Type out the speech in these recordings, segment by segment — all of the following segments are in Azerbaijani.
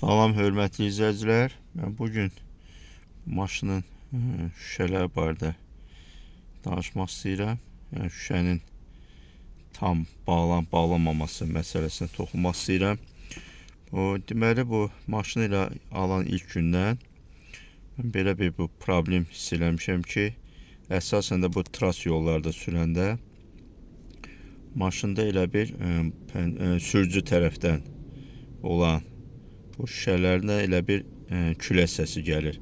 Salam hörmətli izləyicilər. Mən bugün maşının şüşələri barədə danışmaq istəyirəm. Yəni şüşənin tam bağlanmaması məsələsinə toxunmaq istəyirəm. Deməli bu maşını ilə alan ilk gündən mən belə bir problem hiss eləmişəm ki, əsasən də bu tras yollarda sürəndə maşında elə bir sürücü tərəfdən olan bu şüşələrdə elə bir külə səsi gəlir.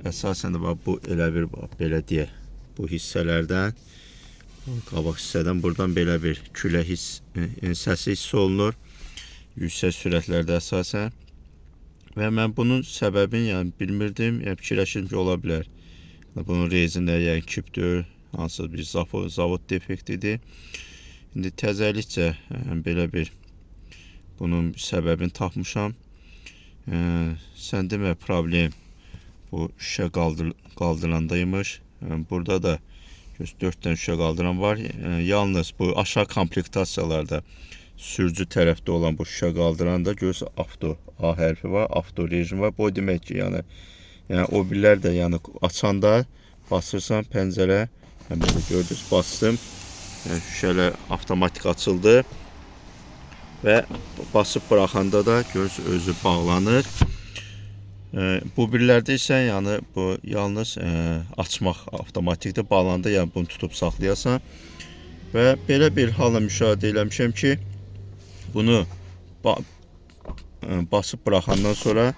Əsasən də bu elə bir belə deyə bu hissələrdən, qabaq hissədən buradan belə bir külə səsi hiss olunur. Yüksək sürətlərdə əsasən. Və mən bunun səbəbini yəni bilmirdim, fikirləşirdim ki, ola bilər. Bunun rezinləri yəni kipdir, hansı bir zavod defektidir. İndi təzəlikcə belə bir bunun səbəbini tapmışam. Sən demə problem bu şüşə qaldırandaymış. Burada da 4 dənə şüşə qaldıran var. Yalnız bu aşağı komplektasiyalarda sürücü tərəfdə olan bu şüşə qaldıranda görürsə avto A hərfi var, avto rejim var. Bu demək ki, yəni o birlər də yəni açanda basırsan pəncərə, belə gördünüz, bastım. Şüşələr avtomatik açıldı. Və basıb buraxanda da görürsünüz özü bağlanır. Bu birlərdə isə yəni bu yalnız açmaq avtomatikdir. Bağlananda yəni bunu tutub saxlayasan. Və belə bir hala müşahidə eləmişəm ki, bunu basıb buraxandan sonra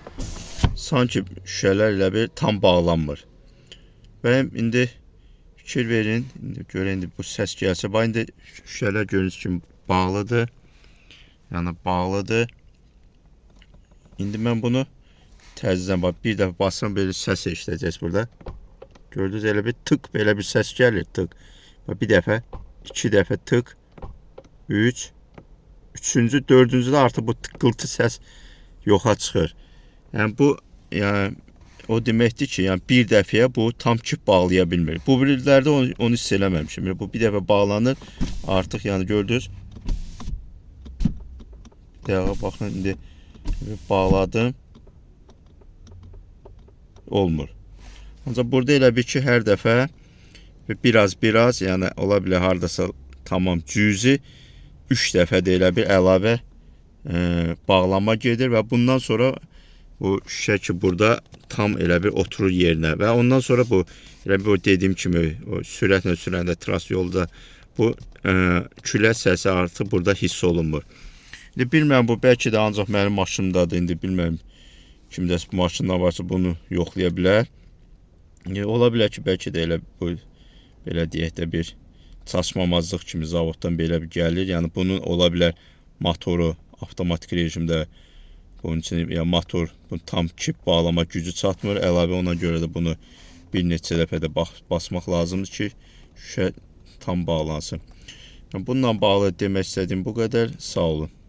sanki şüşələr ilə bir tam bağlanmır. Və indi fikir verin, görün indi bu səs gəlsə, bax indi şüşələr gördüyünüz kimi bağlıdır. Yəni bağlıdır. İndi mən bunu təzədən bir dəfə bassam belə səs eşidəcəksiniz burada. Gördünüz elə bir tık belə bir səs gəlir, tık. Bir dəfə, iki dəfə tık, üçüncü, dördüncü də artıq bu tıqqıltı səs yoxa çıxır. Yəni bu o deməkdir ki, yəni bir dəfəyə bu tam kip bağlaya bilmir. Bu birlərdə onu hiss eləməmişim. Bu bir dəfə bağlanır, artıq yəni gördünüz. Dəqiqə baxın, indi bağladım. Olmur. Ancaq burada elə bir ki, hər dəfə biraz, yəni ola bilər hardasa tamam cüzi 3 dəfə də elə bir əlavə bağlama gedir və bundan sonra bu şüşə ki, burada tam elə bir oturur yerinə və ondan sonra bu elə bir dediyim kimi sürətlə sürəndə tras yolda bu külə səsi artıq burada hiss olunmur. İndi bilmirəm, bu bəlkə də ancaq mənim maşınımdadır. İndi bilmirəm, kimdəsə bu maşından varsa bunu yoxlaya bilər. Ola bilər ki, bəlkə də elə bu, belə deyək də bir çaşmamazlıq kimi zavoddan belə bir gəlir. Yəni bunun ola bilər motoru avtomatik rejimdə, bunun üçün yəni motor tam kip bağlama gücü çatmır. Əlavə ona görə də bunu bir neçə dəfə də basmaq lazımdır ki, şüşə tam bağlansın. Bununla bağlı demək istədiyim bu qədər. Sağ olun.